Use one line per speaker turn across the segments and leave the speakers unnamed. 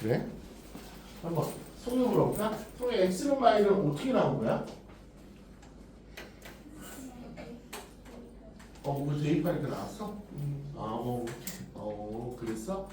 그래? 한번 송이 물어볼까? 송이 x는 y는 어떻게 나온 거야? 뭐 대입하니까 나왔어? 그랬어?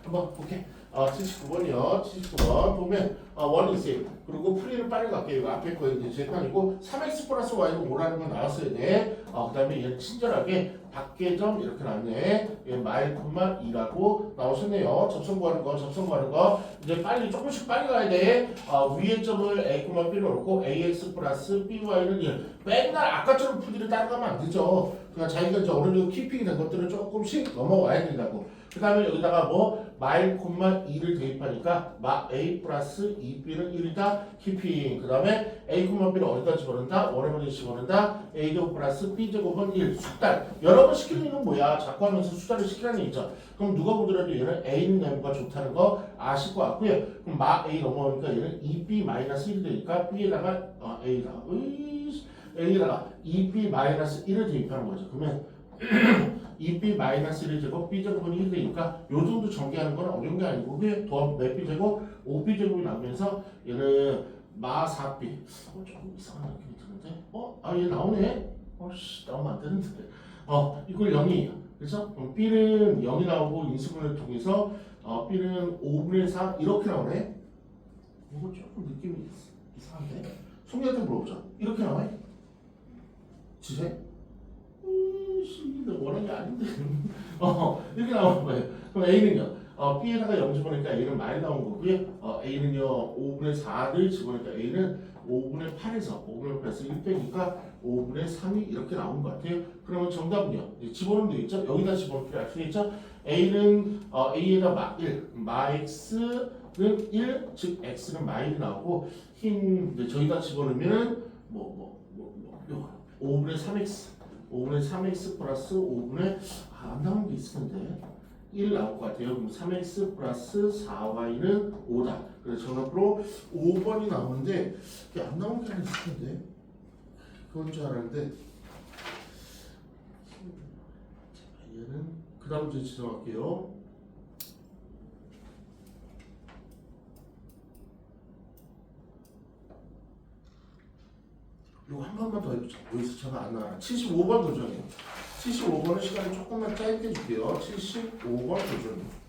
한번 볼게. 79번이요. 79번 보면 원 있어요. 그리고 풀이는 빨리 갈게요. 이거 앞에 거 이제 제 편이고 3x 플러스 y는 5라는 건 나왔어야 돼. 그 다음에 얘는 친절하게 밖의 점 이렇게 나왔네. 얘 마일 콤마 2라고 나오셨네요. 접선 구하는 거. 이제 빨리 조금씩 빨리 가야 돼. 위에 점을 a 콤마 b로 놓고 ax 플러스 by는 1. 맨날 아까처럼 풀이를 따라가면 안 되죠. 그러니까 자기가 이제 어느 정도 키핑이 된 것들은 조금씩 넘어와야 된다고. 그 다음에 여기다가 마일 콤마 2를 대입하니까 a 플러스 2b는 1이다 키핑. 그 다음에 a 콤마 b를 어디다 집어넣는다? 원에만 집어넣는다. a제곱 플러스 b제곱은 1 숙달. 여러 번 시키는 이건 뭐야? 자꾸 하면서 숫자를 시키라는 얘기죠. 그럼 누가 보더라도 얘는 a는 네모가 좋다는 거 아실 것 같고요. 그럼 a 넘어오니까 얘는 2b 마이너스 1이 되니까 b에다가 a에다가 2b-1을 대입하는 거죠. 그러면 2b-1을 제곱 b제곱은 1이 되니까 요 정도 전개하는 건 어려운 게 아니고 그게 더하면 몇 b제곱? 5b제곱이 나오면서 얘는 마 4b 조금 이상한 느낌이 드는데 얘 나오네? 나오면 안 되는데 이걸 0이에요. 그래서 b는 0이 나오고 인수분해를 통해서 b는 5분의 4 이렇게 나오네? 이거 조금 느낌이 이상한데? 송이한테 물어보자. 이렇게 나와요? 지세? 원하는 게 아닌데. 이렇게 나오는 거예요. 그럼 A는요. B에다가 0 집어넣으니까 A는 많이 나온 거고요. A는요. 5분의 4를 집어넣으니까 A는 5분의 8에서 5분의 8에서 1 빼니까 5분의 3이 이렇게 나온 것 같아요. 그러면 정답은요. 집어넣으면 되겠죠? 여기다 집어넣을 필요 없겠죠? A는 A에다 1, x는 1, 즉 x는 마일이 나오고 저기다 집어넣으면은 5분의 3x 5분의 3x 플러스 5분의 안 나오는 게 있을 텐데 1 나올 것 같아요. 그럼 3x 플러스 4y는 5다. 그래서 정답으로 5번이 나오는데 이게 안 나오는 게 하나 있을 텐데 그건 줄 알았는데 얘는 그 다음 문제 지정할게요. 이거 한 번만 더 해보자. 여기서 제가 안 나와요. 75번 도전이에요. 75번은 시간을 조금만 짧게 줄게요. 75번 도전이에요.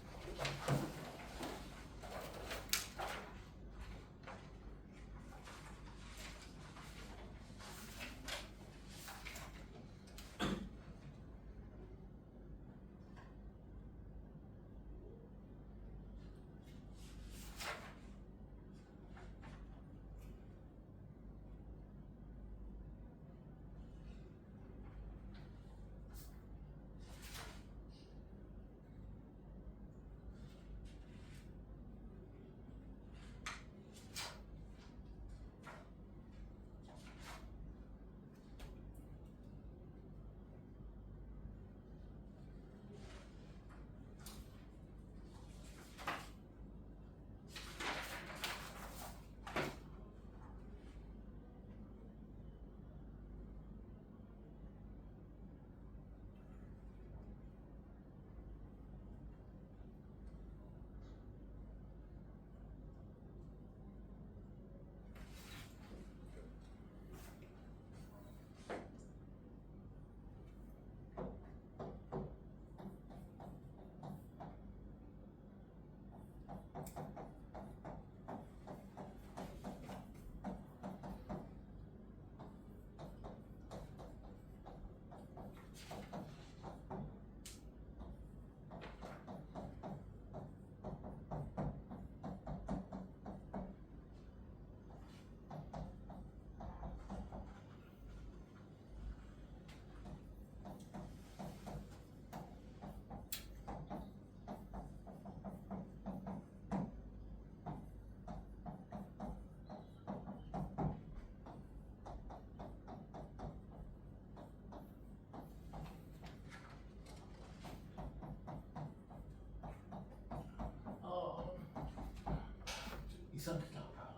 이상하게 나오라.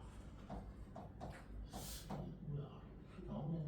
뭐야? 나오네.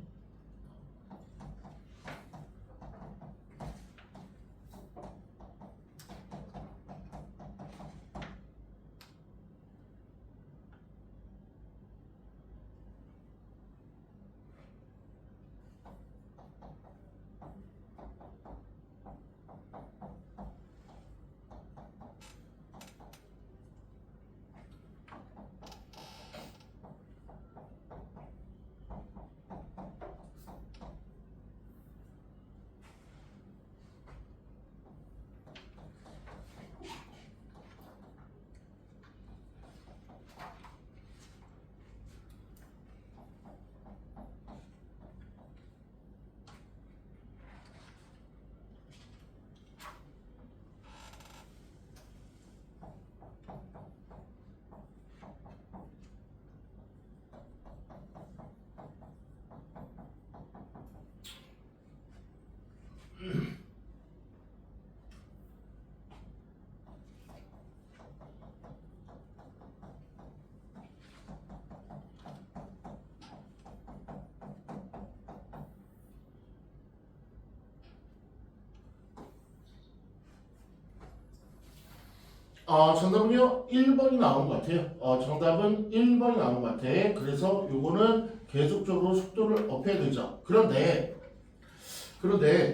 정답은요 1번이 나온 것 같아요. 정답은 1번이 나온 것 같아. 그래서 요거는 계속적으로 속도를 업해야 되죠. 그런데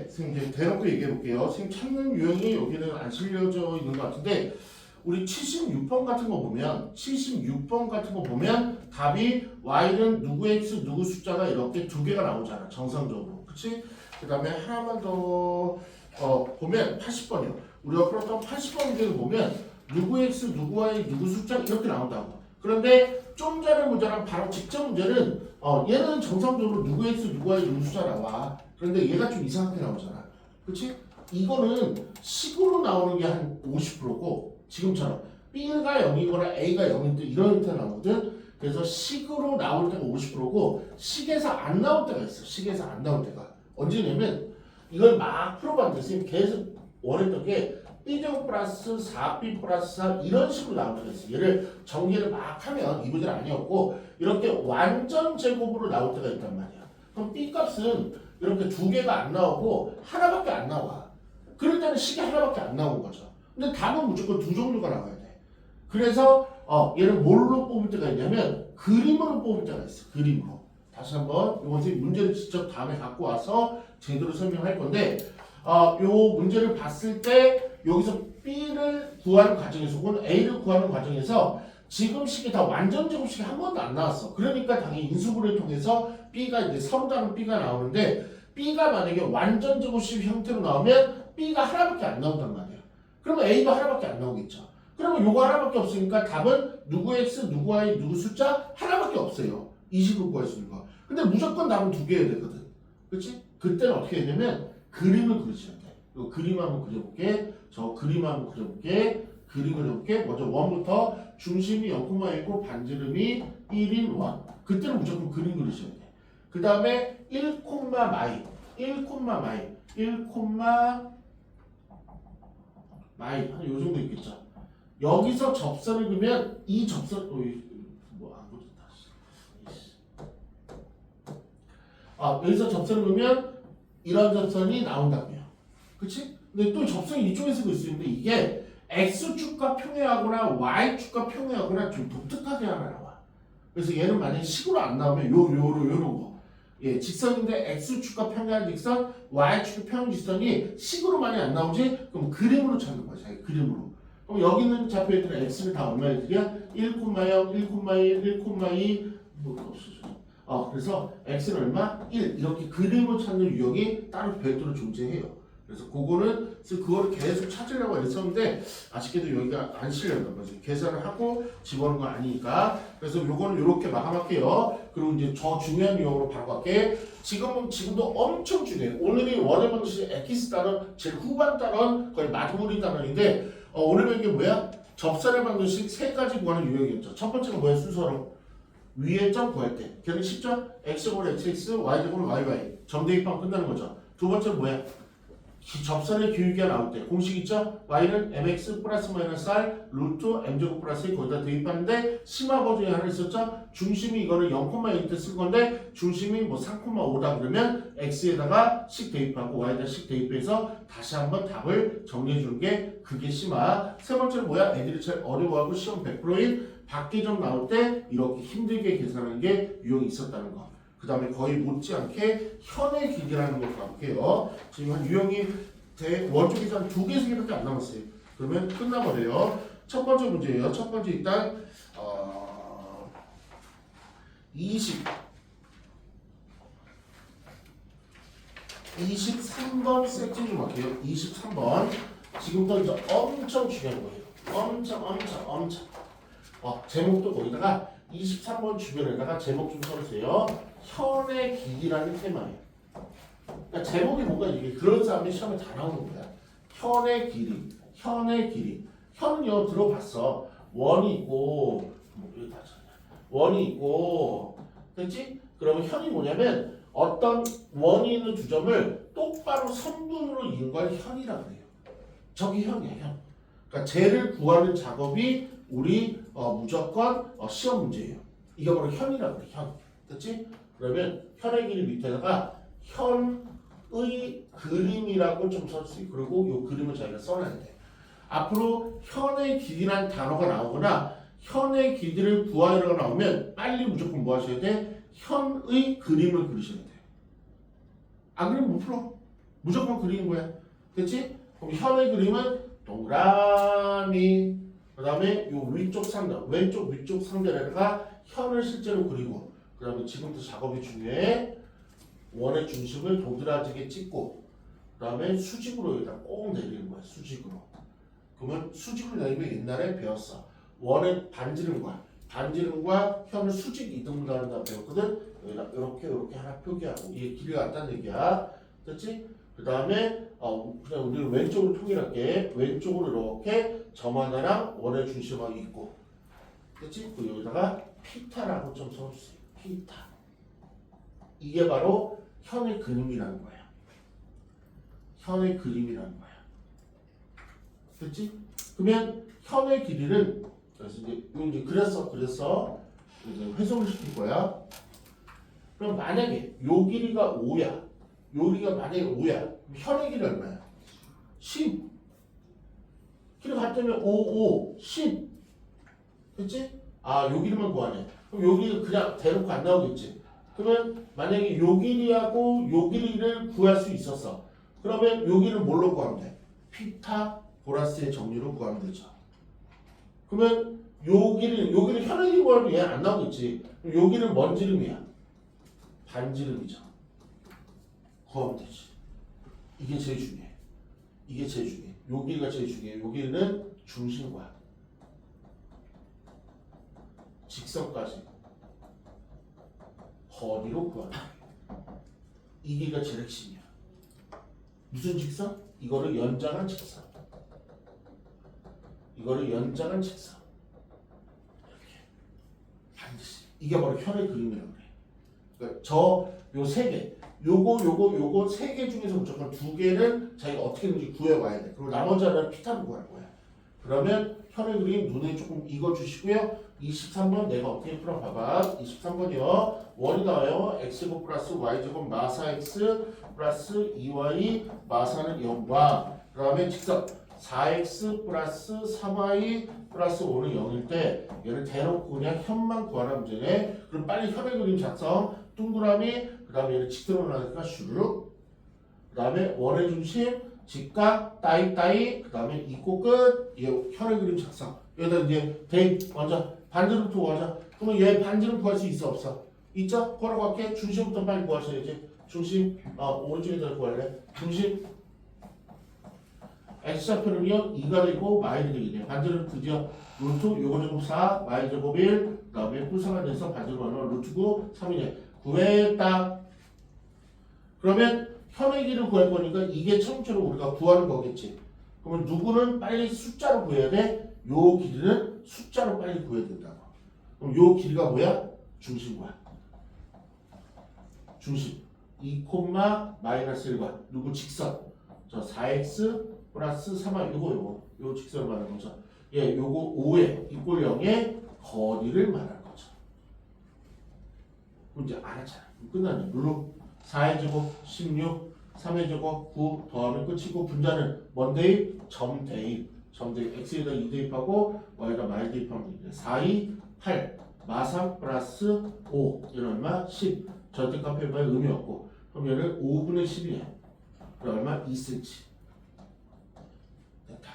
선생님 이제 대놓고 얘기해 볼게요. 선생님 찾는 유형이 여기는 안 실려져 있는 것 같은데 우리 76번 같은 거 보면 답이 y는 누구 x 누구 숫자가 이렇게 두 개가 나오잖아. 정상적으로. 그치? 그 다음에 하나만 더 보면 80번이요. 우리가 풀었던 80번 문제를 보면 누구 x 누구 y 누구 숫자 이렇게 나온다고. 그런데 좀 전에 문제랑 바로 직전 문제는 얘는 정상적으로 누구 x 누구 y 누구 숫자 나와. 그런데 얘가 좀 이상하게 나오잖아. 그치? 이거는 식으로 나오는 게 한 50%고 지금처럼 B가 0이거나 A가 0일 때 이런 형태 나오거든. 그래서 식으로 나올 때가 50%고 식에서 안 나올 때가 있어. 식에서 안 나올 때가 언제냐면 이걸 막 풀어봤는데 선생님 계속 원했던 게 B제곱 플러스 4B 플러스 4 이런 식으로 나올 때가 있어. 얘를 전개를 막 하면 이 문제는 아니었고 이렇게 완전 제곱으로 나올 때가 있단 말이야. 그럼 B 값은 이렇게 두 개가 안 나오고 하나밖에 안 나와. 그럴 때는 식이 하나밖에 안 나오는 거죠. 근데 답은 무조건 두 종류가 나와야 돼. 그래서 얘를 뭘로 뽑을 때가 있냐면 그림으로 뽑을 때가 있어. 그림으로. 다시 한번 이건 선생님 문제를 직접 다음에 갖고 와서 제대로 설명할 건데 요 문제를 봤을 때 여기서 B를 구하는 과정에서 혹은 A를 구하는 과정에서 지금 식이 다 완전 제곱식이 한 번도 안 나왔어. 그러니까 당연히 인수분해를 통해서 B가 이제 서로 다른 B가 나오는데 B가 만약에 완전 제곱식 형태로 나오면 B가 하나밖에 안 나온단 말이야. 그러면 A도 하나밖에 안 나오겠죠. 그러면 요거 하나밖에 없으니까 답은 누구 X, 누구 Y, 누구 숫자 하나밖에 없어요. 이 식으로 구할 수 있는 거. 근데 무조건 답은 두 개여야 되거든. 그렇지? 그때는 어떻게 해야 되냐면 그림을 그리셔야 돼. 요 그림 한번 그려볼게. 저 그림 한번 그려볼게. 그림 그려볼게. 먼저 1부터 중심이 0,1고 반지름이 1인 1. 그때는 무조건 그림 그리셔야 돼. 그 다음에 1, 마이, 1, 마이 한 요 정도 있겠죠. 여기서 접선을 그으면 이 접선 뭐안 그렸다. 여기서 접선을 그으면 이런 접선이 나온다고요. 그치? 근데 또 접선이 이쪽에서 그릴 수 있는데 이게 X축과 평행하거나 Y축과 평행하거나 좀 독특하게 하나 나와. 그래서 얘는 만약에 식으로 안 나오면 요런 거. 예, 직선인데 X축과 평행한 직선, Y축과 평행 직선이 식으로 많이 안 나오지? 그럼 그림으로 찾는 거야, 자기 그림으로. 그럼 여기 있는 좌표에 있는 X는 다 얼마일이야? 1,0, 1,1, 1,2, 뭐 없어져. 그래서 X는 얼마? 1. 이렇게 그림을 찾는 유형이 따로 별도로 존재해요. 그래서 그거를 계속 찾으려고 했었는데 아쉽게도 여기가 안 실렸던 거지. 계산을 하고 집어넣은 건 아니니까. 그래서 요거는 이렇게 마감할게요. 그리고 이제 저 중요한 유형으로 바로 갈게. 지금도 엄청 중요해. 오늘이 원의 방식 엑기스 단원 제일 후반 단원 거의 마무리 단원인데 오늘 배운 게 뭐야? 접선의 방정식 세 가지 구하는 유형이었죠. 첫 번째가 뭐야? 순서로 위에 점 구할 때 걔는 쉽죠? x제곱은 xx, y제곱은 yy 점 대입하면 끝나는 거죠. 두 번째는 뭐야? 접선의 기울기가 나올 때 공식 있죠? y는 mx 플러스 마이너스 r 루트 m제곱 플러스 2 거기다 대입하는데 심화 버전이 하나 있었죠? 중심이 이거는 0,1 때 쓸 건데 중심이 뭐 3,5다 그러면 x에다가 식 대입하고 y에다 식 대입해서 다시 한번 답을 정리해 주는 게 그게 심화. 세 번째는 뭐야? 애들이 제일 어려워하고 시험 100%인 밖에점 나올 때 이렇게 힘들게 계산하는 게 유형이 있었다는 거. 그 다음에 거의 못지않게 현의 길이라는 걸 가볼게요. 지금 한 유형이 원쪽에서 한 2개, 3개밖에 안 남았어요. 그러면 끝나버려요. 첫 번째 문제예요. 첫 번째 일단 23번 섹션 좀 할게요. 23번 지금부터 이제 엄청 중요한 거예요. 엄청 제목도 거기다가 23번 주변에다가 제목 좀 써주세요. 현의 길이라는 테마예요. 그러니까 제목이 뭔가 이게 그럴싸하면 시험에 다 나오는 거야. 현의 길이. 현은요 들어봤어. 원이 있고 원이 있고 됐지? 그러면 현이 뭐냐면 어떤 원이 있는 두 점을 똑바로 선분으로 이은 걸 현이라고 해요. 저기 현이야 현. 그러니까 쟤를 구하는 작업이 우리 무조건 시험 문제예요. 이게 바로 현이라고 그래. 현. 됐지? 그러면 현의 길이 밑에다가 현의 그림이라고 좀 써주세요. 그리고 이 그림을 자기가 써놔야 돼. 앞으로 현의 길이란 단어가 나오거나 현의 길이를 구하라고 나오면 빨리 무조건 뭐 하셔야 돼? 현의 그림을 그리셔야 돼. 안 그리면 못 풀어. 무조건 그리는 거야. 됐지? 그럼 현의 그림은 동그라미, 그 다음에 요 위쪽 상단, 왼쪽 위쪽 상단에다가 현을 실제로 그리고, 그 다음에 지금부터 작업이 중요해. 원의 중심을 도드라지게 찍고, 그 다음에 수직으로 여기다 꼭 내리는 거야. 수직으로. 그러면 수직으로 내리면 옛날에 배웠어. 원의 반지름과 현을 수직 이등분하는다 배웠거든. 여기다 이렇게 하나 표기하고 이게 길이가 같다는 얘기야. 됐지? 그 다음에 그냥 우리는 왼쪽으로 통일할게. 왼쪽으로 이렇게 점 하나랑 원의 중심하고 있고, 됐지? 그 여기다가 피타라고 좀 써주세요. 피타. 이게 바로 현의 그림이라는 거야. 현의 그림이라는 거야. 됐지? 그러면 현의 길이는 그래서 이제 그랬어. 이제 회송을 시킬 거야. 그럼 만약에 요 길이가 5야. 요 길이가 만약에 5야. 그럼 현의 길이 얼마야? 10. 길이 같다면 5, 10. 됐지? 요 길이만 구하네. 그럼 요 길이 그냥 대놓고 안 나오겠지. 그러면 만약에 요 길이하고 요 길이를 구할 수 있었어. 그러면 요 길이를 뭘로 구하면 돼? 피타고라스의 정리로 구하면 되죠. 그러면 요 길이는 현의 길이 구하면 얘 안 나오겠지. 그럼 요 길이는 뭔 지름이야? 반지름이죠. 구하면 되지. 이게 제일 중요해. 요 길이가 제일 중요해. 요 길이는 중심과 직선까지 거리로 구하는 거야. 이 길이가 제일 핵심이야. 무슨 직선? 이거를 연장한 직선. 이렇게 반드시. 이게 바로 현의 그림이라고 그래. 그러니까 요 세 개, 요거 세 개 중에서 무조건 두 개는 자기가 어떻게든지 구해와야 돼. 그리고 나머지 하나는 피타로 구할 거야. 그러면 현의 그림 눈에 조금 익어주시고요. 23번 내가 어떻게 풀어봐봐. 23번이요. 원이 나와요. x제곱 플러스 y제곱 마사 x 플러스 2y 마사는 0과 그 다음에 직선 4x 플러스 3y 플러스 5는 0일 때 얘를 대놓고 그냥 현만 구하라 문제네. 그럼 빨리 현의 그림 작성. 동그라미 그 다음에 얘를 직선으로 나니까 슈르륵 그 다음에 원의 중심 직각 따이 그 다음에 있고 끝. 얘 현의 그림 작성. 여기다 이제 대입 먼저 반지름 구하자. 그러면 얘 반지름 구할 수 있어 없어? 있죠? 구하라고 할게. 중심부터 빨리 구하셔야지. 중심 오른쪽에다 구할래. 중심 x좌표는요 2가 되고 마이너스 되겠네요. 반지름 드디어 루트 요거 제곱 4 마이너스 제곱 1 그 다음에 뿔상가 돼서 반지름 얼마 루트 9 3이네. 구했다. 그러면 현의 길을 구할 거니까 이게 처음처럼 우리가 구하는 거겠지. 그러면 누구는 빨리 숫자로 구해야 돼? 요 길이는 숫자로 빨리 구해야 된다고. 그럼 요 길이가 뭐야? 중심과 중심 2, 마이너스 1과 누구 직선 저 4x 플러스 3y 요거 직선을 말하는 거죠. 예, 요거 5에 이꼴 0의 거리를 말하는 거죠. 그럼 이제 알았잖아. 끝났네. 룰루 4의 제곱 16 3의 제곱 9 더하면 끝이고 분자는 뭔 대입? 점 대입 x에다 2 대입하고 y에다 마이 대입하면 되겠네. 4, 2, 8 마3 플러스 5 이런 얼마? 10 절대값 해봐야 의미 없고 그럼 얘는 5분의 10이야. 그럼 얼마? 2cm 됐다.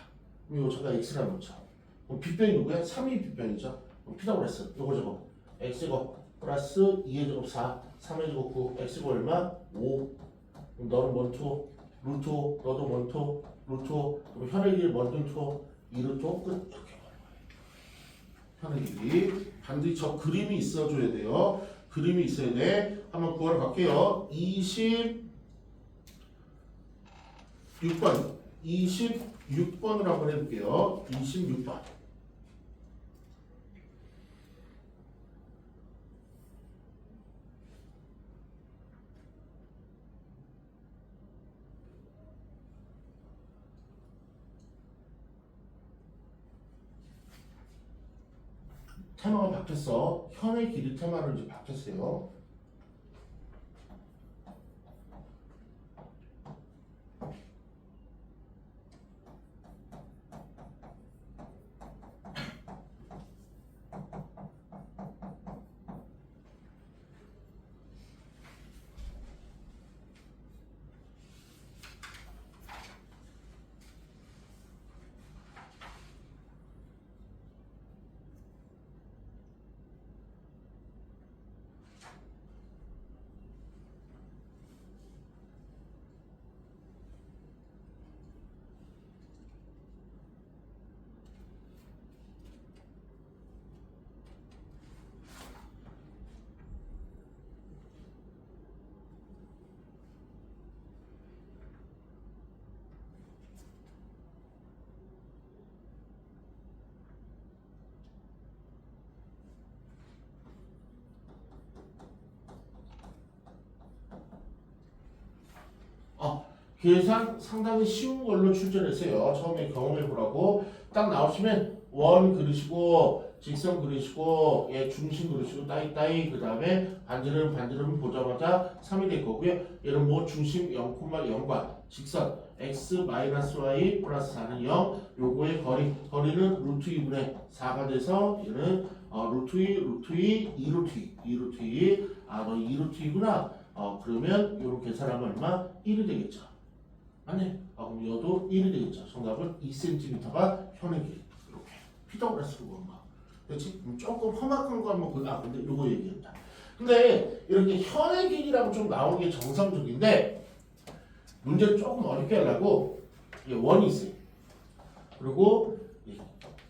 그럼 이거 잠깐 x라 놓자. 그럼 빗변이 누구야? 3이 빗변이죠. 그럼 피타고라스 요거 제곱 x제곱 플러스 2의 제곱 4 3의 제곱 9 x제곱 얼마? 5 그럼 너는 뭔투? 루트 5 너도 뭔투? 루트 5 그럼 현의 길이 뭔투? 2루트 끝 이렇게 하는 길이 반드시 저 그림이 있어줘야 돼요. 그림이 있어야 돼. 한번 구하러 갈게요. 26번으로 한번 해볼게요. 26번. 테마가 바뀌었어. 현의 길이 테마로 이제 바뀌었어요. 계산 상당히 쉬운 걸로 출제했어요. 처음에 경험해 보라고 딱 나오시면 원 그리시고 직선 그리시고 얘 중심 그리시고 따이 그 다음에 반지름 보자마자 3이 될 거고요. 얘는 뭐 중심 0,0과 직선 x-y 플러스 4는 0 요거의 거리는 루트 2분의 4가 돼서 얘는 루트 2 2루트 2 아 너 2루트 2구나 그러면 요런 계산하면 얼마? 1이 되겠죠. 아니 그럼 여도 1이 되겠죠. 정답은 2cm가 현의 길이 이렇게 피타고라스로 구한 거. 그렇지? 조금 험악한 거 한번 보자. 근데 요거 얘기했다. 근데 이렇게 현의 길이라고 좀 나오는 게 정상적인데 문제를 조금 어렵게 하려고 이게 원이 있어요. 그리고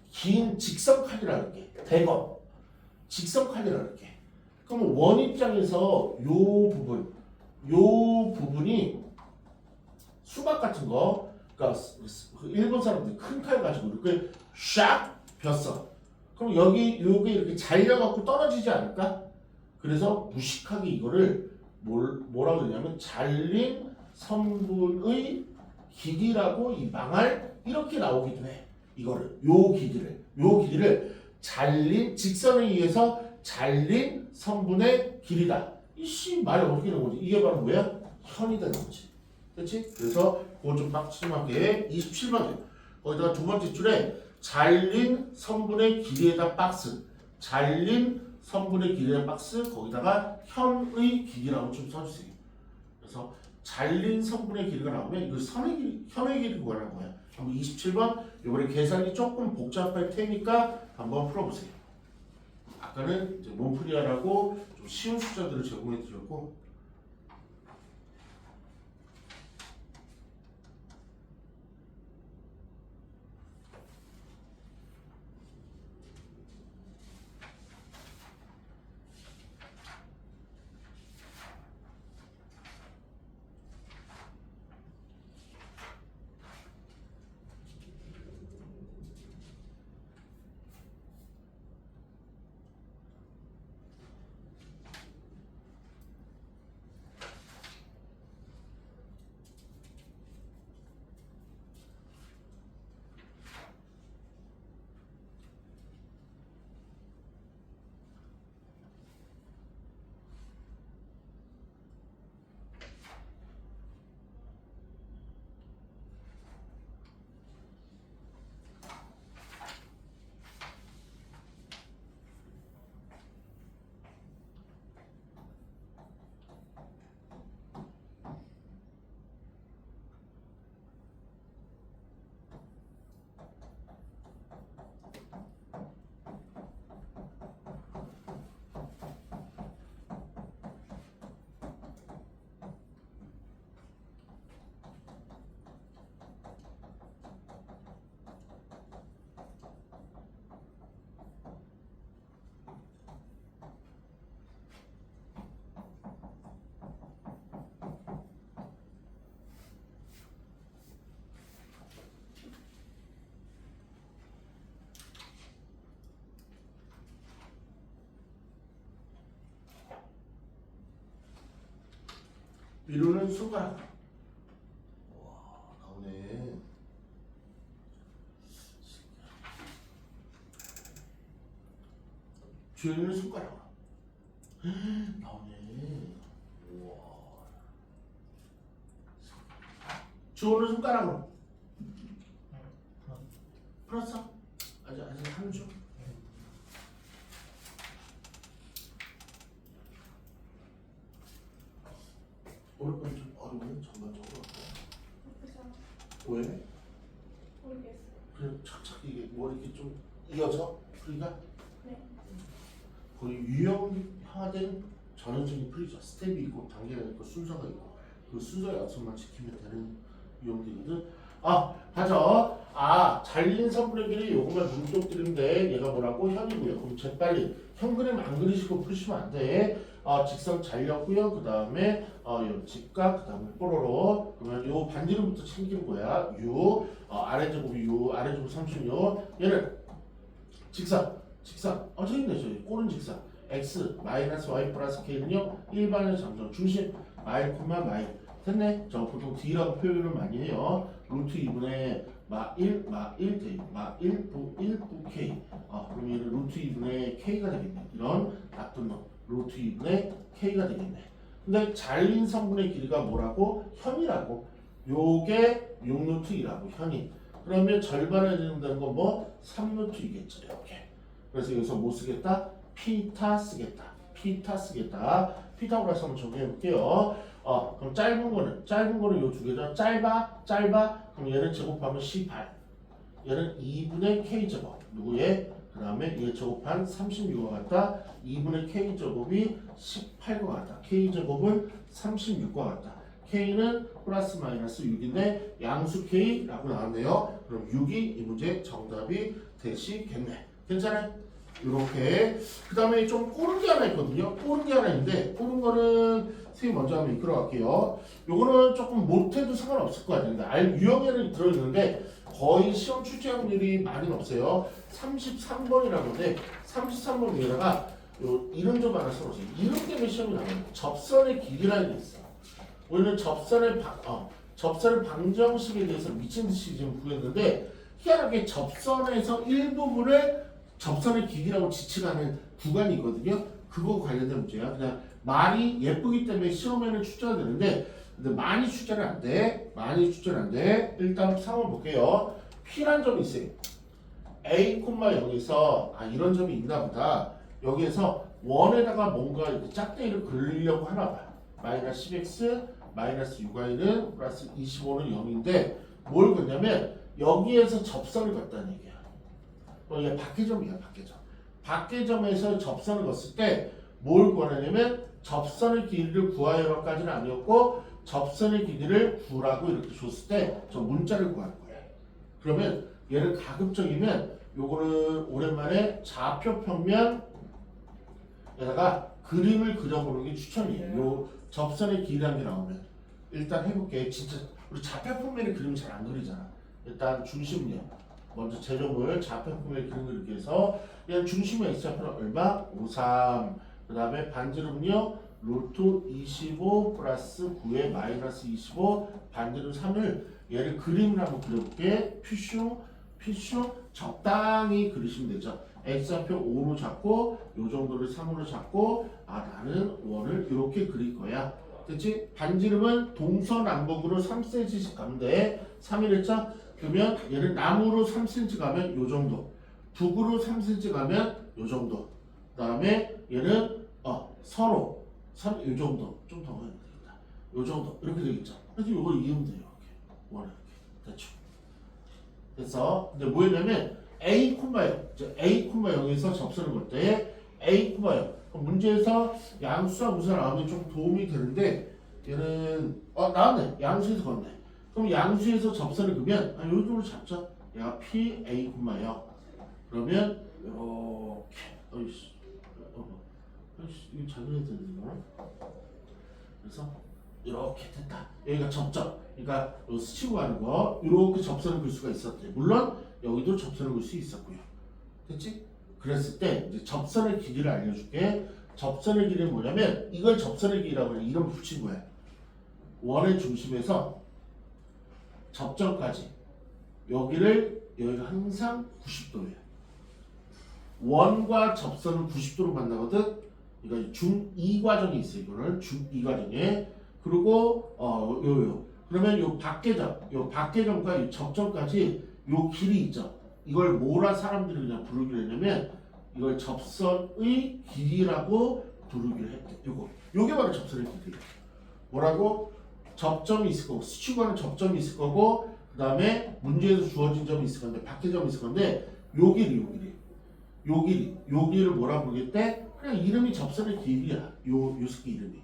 긴 직선칸이라는 게 대거 직선칸이라는 게 그럼 원 입장에서 요 부분이 수박 같은 거 그러니까 일본 사람들 큰 칼 가지고 이렇게 샥 벼어. 그럼 여기 요게 이렇게 잘려갖고 떨어지지 않을까? 그래서 무식하게 이거를 뭐라고 그러냐면 잘린 선분의 길이라고 이 망할 이렇게 나오기도 해. 이거를 요 길이를 잘린 직선에 의해서 잘린 선분의 길이다. 이씨 말이 어떻게 되는 거지? 이게 바로 뭐야? 현이 되는 거지. 그렇지? 그래서 그거 좀 빡침하게 27번이에요. 거기다가 두 번째 줄에 잘린 선분의 길이에다 박스 잘린 선분의 길이에다 박스 거기다가 현의 길이라고 좀 써주세요. 그래서 잘린 선분의 길이가 나오면 이걸 현의 길이 구하라는 거야. 한번 27번 이번에 계산이 조금 복잡할 테니까 한번 풀어보세요. 아까는 이제 몸풀이하라고 좀 쉬운 숫자들을 제공해 드렸고 미루는 손가락. 와 나오네. 주연이는 손가락. 나오네. 우와. 주호는 손가락으로. 풀었어? 아직 한 줄. 오늘 건 좀 어려워요 전반적으로. 왜?
모르겠어요.
그냥 착착 이게 뭐 이렇게 좀 이어져? 그러니까
네.
거의 유형화된 전형적인 풀이죠. 스텝이 있고 단계가 있고 순서가 있고 그 순서의 약속만 지키면 되는 유형들이거든. 가자. 잘린 선분의 길이 요거만 눈독 들인데 얘가 뭐라고? 현이고요. 그럼 재빨리 현 그림 안 그리시고 푸시면 안 돼. 직선 잘렸고요. 그 다음에 요 직각, 그 다음에 뽀로로. 그러면 요 반지름부터 챙기는 거야. U 아래제곱 U 아래제곱 36. 얘는 직선 책임내 저기 꼬는 직선 x 마이너스 y 플러스 k는요 일반의 점점 중심 마일 콤마 마일 됐네. 저 보통 D라고 표현을 많이 해요. 루트 2분의 막1 대 막1 9K. 그럼 얘는 루트 2분의 K가 되겠네. 이런 나쁜 놈. 루트 2분의 K가 되겠네. 근데 잘린 성분의 길이가 뭐라고? 현이라고. 요게 6루트 2라고 현이. 그러면 절반을 된다는 건 뭐? 3루트이겠죠. 이렇게. 그래서 여기서 뭐 쓰겠다? 피타 쓰겠다. 피타 쓰겠다. 피타고라스 한번 정리해 볼게요. 그럼 짧은 거는 요 두 개죠. 짧아. 그럼 얘는 제곱하면 18. 얘는 2분의 k 제곱. 누구의? 그 다음에 얘 제곱한 36과 같다. 2분의 k 제곱이 18과 같다. k 제곱은 36과 같다. k는 플러스 마이너스 6인데 양수 k라고 나왔네요. 그럼 6이 이 문제 정답이 되시겠네. 괜찮아요? 이렇게. 그 다음에 좀 꼬른 게 하나 있거든요. 꼬른 게 하나 있는데 꼬른 거는 선생님 먼저 한번 이끌어 갈게요. 요거는 조금 못해도 상관없을 것 같은데 유형에는 들어있는데 거의 시험 출제 확률이 많이 없어요. 33번이라는데 33번 위에다가 요 이름 좀 하나 써보세요. 이름 때문에 시험이 나와요. 접선의 길이라는 게 있어. 우리는 접선의 방정식에 대해서 미친듯이 지금 구했는데 희한하게 접선에서 일부분을 접선의 길이라고 지칭하는 구간이 있거든요. 그거 관련된 문제야. 그냥 말이 예쁘기 때문에 시험에는 출제가 되는데 근데 많이 출제는 안 돼. 일단 상황 볼게요. P란 점이 있어요. A, 0에서 이런 점이 있나 보다. 여기에서 원에다가 뭔가 이렇게 짝대기를 그리려고 하나 봐. 마이너스 10x 마이너스 6y는 플러스 25는 0인데 뭘 그냐면 여기에서 접선을 걷다는 얘기야. 이게 밖의점이야. 밖의점에서 접선을 걷을 때 뭘 구하냐면 접선의 길이를 구하여라까지는 아니었고 접선의 길이를 구라고 이렇게 줬을 때 저 문자를 구할 거야. 그러면 얘를 가급적이면 요거는 오랜만에 좌표 평면에다가 그림을 그려보는 게 추천이에요. 요 접선의 길이라는 게 나오면 일단 해볼게. 진짜 우리 좌표 평면의 그림 잘 안 그리잖아. 일단 중심력 먼저 제점을 좌표 평면의 그림을 그리기 위해서 얘는 중심의 x좌표는 얼마? 53. 그 다음에 반지름요 루트 25 플러스 9에 마이너스 25 반지름 3을 얘를 그림을 한번 그려볼게. 퓨슈 적당히 그리시면 되죠. x좌표 5로 잡고 요 정도를 3으로 잡고 나는 원을 이렇게 그릴 거야. 됐지? 반지름은 동서남북으로 3cm씩 가면 돼. 3이랬죠? 그러면 얘를 남으로 3cm 가면 요 정도, 북으로 3cm 가면 요 정도, 그 다음에 얘는 서로 요 정도, 좀 더 가야 되겠다. 요 정도 이렇게 되겠죠. 그래서 이걸 이으면 돼요. 이렇게 원을 이렇게 대충. 그래서 근데 뭐였냐면 A, 0에서 접선을 걸 때 A, 0 문제에서 양수와 무수가 나오면 좀 도움이 되는데 얘는 나왔네. 양수에서 걷네. 그럼 양수에서 접선을 그으면 요 정도로 잡죠. 얘가 P, A, 0 그러면 이렇게 이거 잘 그려야 되는데 그래서 이렇게 됐다. 여기가 접점. 그러니까 스치고 가는 거 이렇게 접선을 그 수가 있었대. 물론 여기도 접선을 그 수 있었고요. 됐지? 그랬을 때 이제 접선의 길이를 알려줄게. 접선의 길이는 뭐냐면 이걸 접선의 길이라고 해. 이름 붙인 거야. 원의 중심에서 접점까지 여기가 항상 90도예요. 원과 접선은 90도로 만나거든. 그러니까 중2 과정이 있어요. 이거는 중2 과정에. 그리고 그러면 요 밖의점과 이 접점까지 요 길이 있죠. 이걸 뭐라 사람들이 그냥 부르기로 했냐면 이걸 접선의 길이라고 부르기로 했대. 요게 바로 접선의 길이에요. 뭐라고? 접점이 있을 거고 스치고 가는 접점이 있을 거고 그 다음에 문제에서 주어진 점이 있을 건데 밖의점이 있을 건데 요 길이를 뭐라 부르겠대? 그냥 이름이 접선의 길이야. 요 새끼 이름이.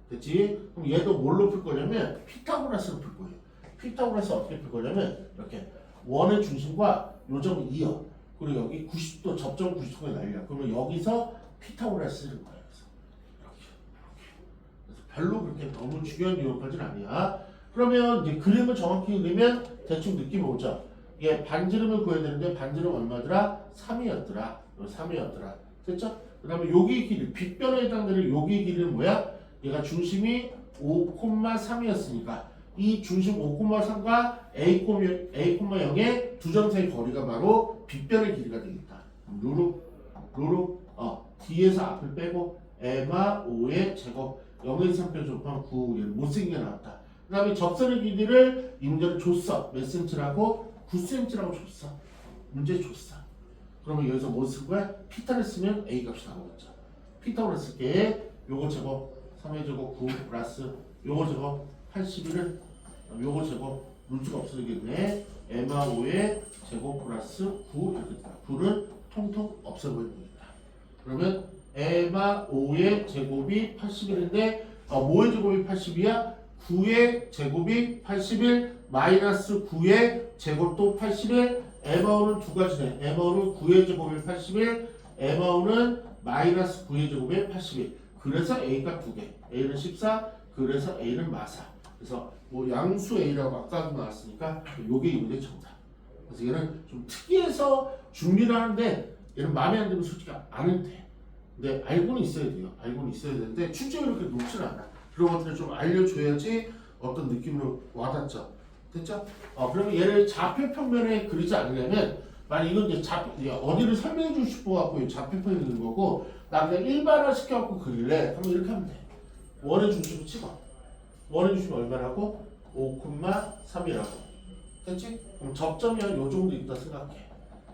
됐지? 그럼 얘도 뭘로 풀 거냐면 피타고라스로 풀 거예요. 피타고라스 어떻게 풀 거냐면 이렇게 원의 중심과 요점을 이어. 그리고 여기 90도 접점 90도가 날려. 그러면 여기서 피타고라스를 쓸 거예요. 그래서 별로 그렇게 너무 중요한 유형까지는 아니야. 그러면 이제 그림을 정확히 그리면 대충 느낌 오죠. 얘 반지름을 구해야 되는데 반지름 얼마더라? 3이었더라. 3이었더라. 됐죠? 그 다음에 여기의 길이, 빗변에 해당되는 여기의 길이는 뭐야? 얘가 중심이 5,3이었으니까 이 중심 5,3과 A, 0의 두 점 사이 거리가 바로 빗변의 길이가 되겠다. 루루 뒤에서 앞을 빼고 M마 5의 제곱 0에서 3편 곱하면 9 얘는 못생기게 나왔다. 그 다음에 접선의 길이를 이 문제는 줬어. 몇 cm라고? 9cm라고 줬어. 문제 줬어. 그러면 여기서 뭐 쓸 거야? 피타를 쓰면 A 값이 나오겠죠. 피타고라스 쓸게. 요거 제곱 3의 제곱 9 플러스 요거 제곱 81은 요거 제곱 루트가 없어지겠네. M마 5의 제곱 플러스 9 이렇게 된다. 9는 통통 없애버리는 거다. 그러면 M마 5의 제곱이 81인데 뭐의 제곱이 80이야? 9의 제곱이 81 마이너스 9의 제곱도 81 M마오는 두 가지네. M마오는 9의 제곱이 81 M마오는 마이너스 9의 제곱이 81 그래서 A가 두 개 A는 14 그래서 A는 마사 그래서 뭐 양수 A라고 아까도 나왔으니까 요게 이 문제 정답. 그래서 얘는 좀 특이해서 준비를 하는데 얘는 마음에 안 들면 솔직히 안 해도 돼. 근데 알고는 있어야 돼요. 알고는 있어야 되는데 출제가 그렇게 높진 않아. 그런 것들을 좀 알려줘야지 어떤 느낌으로 와닿죠. 됐죠? 그러면 얘를 좌표 평면에 그리지 않으려면 만약 이건 이제 어디를 설명해 주고 싶어갖고 좌표평이 있는 거고 나 그냥 일반화 시켜갖고 그릴래? 그러면 이렇게 하면 돼. 원의 중심을 찍어. 원의 중심이 얼마라고? 5,3이라고. 됐지? 그럼 접점이 한 요 정도 있다 생각해.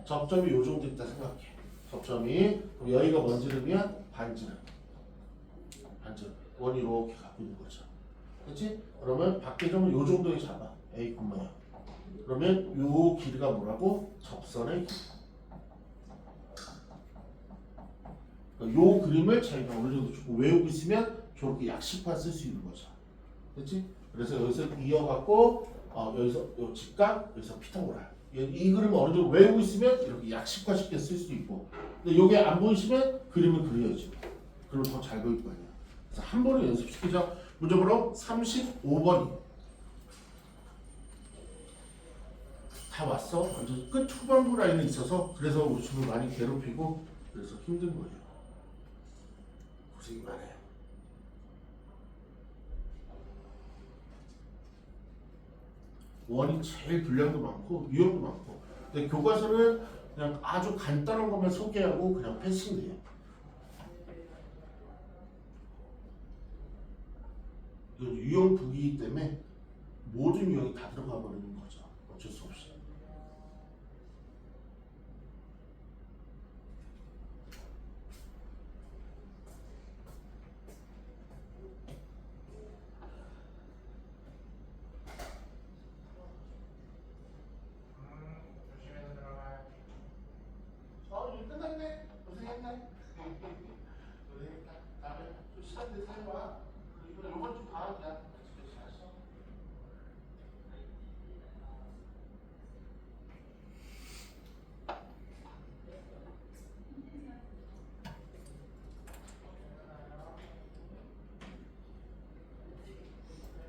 접점이 요 정도 있다 생각해. 접점이 그럼 여기가 뭔 지름이야? 반지름. 반지름. 원이 이렇게 갖고 있는 거죠. 그렇지? 그러면 밖에점은 요 정도에 잡아. A, 야. 그러면 요 길이가 뭐라고? 접선의 길이. 그러니까 요 그림을 자기가 어느 정도 조금 외우고 있으면 저렇게 약식화 쓸 수 있는 거죠. 그렇지? 그래서 여기서 이어갖고 여기서 요 직각, 여기서 피타고라. 이 그림을 어느 정도 외우고 있으면 이렇게 약식화 쉽게 쓸 수도 있고. 근데 요게 안 보이시면 그림을 그려야지. 그럼 더 잘 보일 거 아니야. 그래서 한 번은 연습시키자. 문제 번호 35번이. 다 왔어. 완전 끝 초반부 라인에 있어서 그래서 우리 친구 많이 괴롭히고 그래서 힘든 거예요. 고생이 많아요. 원이 제일 분량도 많고 유형도 많고 근데 교과서는 그냥 아주 간단한 것만 소개하고 그냥 패스돼요. 이건 유형 북이기 때문에 모든 유형이 다 들어가 버리는 거죠. 어쩔 수 없이. 일 끝났네. 고생했네. 고생했다. 다음에 좀 시간 돼서 해봐. 이거 요번 주 방학이야. 집에서 잘했어.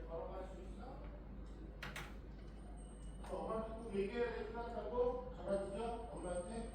걸어갈 수 있어? 엄마한테 꼭 얘기해야 돼. 끝났다고 전화 드려. 엄마한테.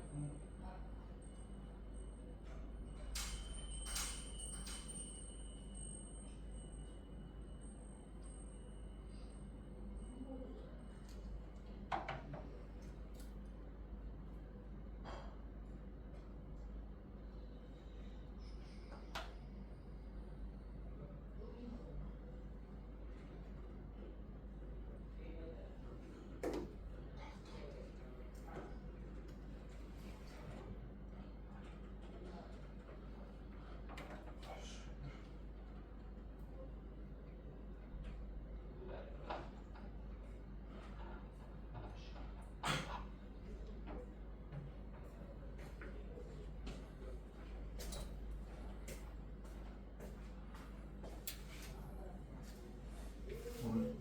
오늘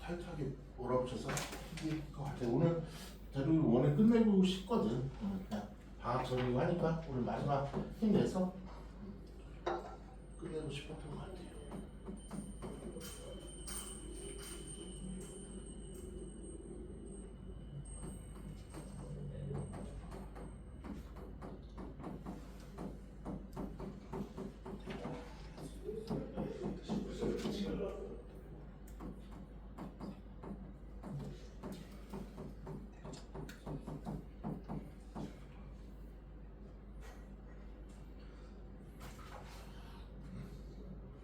타이트하게 몰아붙여서 힘들 것 같아. 오늘 대륙이 원에 끝내고 싶거든. 그냥 방학 전이고 하니까 오늘 마지막 힘내서 끝내고 싶었던 것 같아요.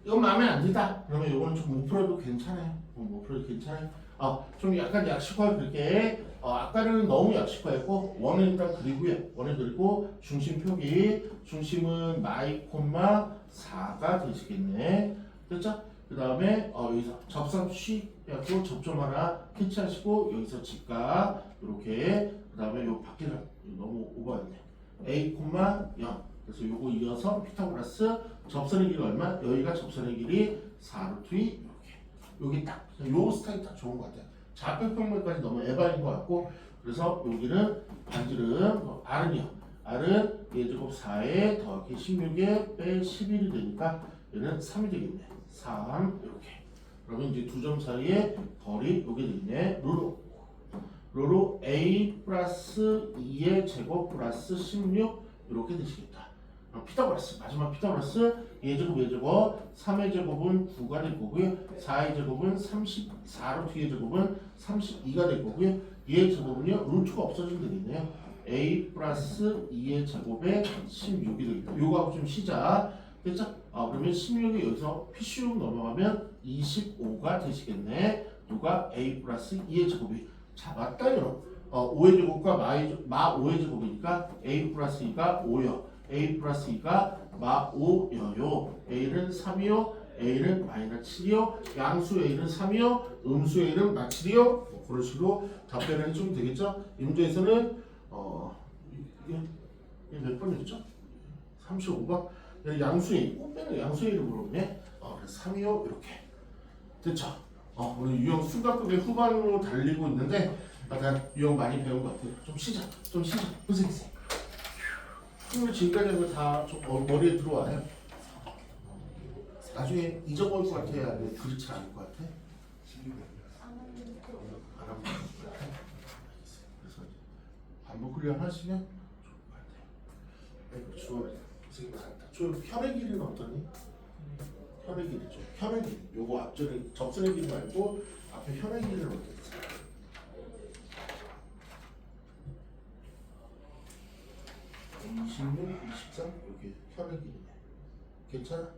이건 마음에 안 든다. 그러면 이거는 좀 못 풀어도 괜찮아요. 못 풀어도 괜찮아요. 좀 약간 약식화 그렇게. 아까는 너무 약식화했고 원은 일단 그리고요. 원을 그리고 중심 표기. 중심은 마이 콤마 4가 되시겠네. 됐죠? 그 다음에 여기서 접선 쉬 해갖고 접점 하나 캐치하시고 여기서 직각 이렇게. 그 다음에 요 밖에는 너무 오버했네. a 콤마 0. 그래서 요거 이어서 피타고라스 접선의 길이 얼마? 여기가 접선의 길이 4루트 2 이렇게. 여기 딱 요 스타일 딱 좋은 것 같아요. 좌표 평면까지 너무 에바인 것 같고. 그래서 여기는 반지름 R은요. R은 예제곱 4에 더하기 16에 빼 11이 되니까 얘는 3이 되겠네. 3 이렇게. 그러면 이제 두 점 사이에 거리 요게 되겠네. 루로 A 플러스 2의 제곱 플러스 16 이렇게 되시겠다. 피타고라스 마지막 피타고라스 예제곱 예제곱 3의 제곱은 9가 될 거고요. 4의 제곱은 34로 뒤의 제곱은 32가 될 거고요. 얘의 제곱은요 루트가 없어지면 되겠네요. A 플러스 2의 제곱에 16이 되겠다. 요거하고 좀 시작. 됐죠? 그러면 16이 여기서 PCU 넘어가면 25가 되시겠네. 누가 A 플러스 2의 제곱이 잡았다 여러분. 5의 제곱과 마 5의 제곱이니까 A 플러스 2가 5요. A 플러스 2가 마 5여요. A는 3이요. A는 마이너스 7이요. 양수 A는 3이요. 음수 A는 마 7이요. 그런 식으로 답변을 해주면 되겠죠. 이 문제에서는 이게 몇 번이었죠? 35번. 양수 A. 빼는 양수 A를 물어보네. 그래서 3이요. 이렇게. 됐죠? 오늘 유형 수학급의 후반으로 달리고 있는데 약간 유형 많이 배운 것 같아요. 좀 쉬자. 선생님. 오늘 지금까지 한 거 다 좀 머리에 들어와요. 나중에 잊어버릴 것 같아요? 아니면 그렇지 않을 것 같아? 안 하면 그래서 반복 훈련 하시면 좋을 것 같아요. 주어 선생님 같다. 좀 혈의 길이는 어떠니? 혈의 길이죠. 혈의 길이. 요거 앞전에 접선의 길이 말고 앞에 혈의 길이는 어떻게? 26, 23 여기 혈의 길이네. 괜찮아?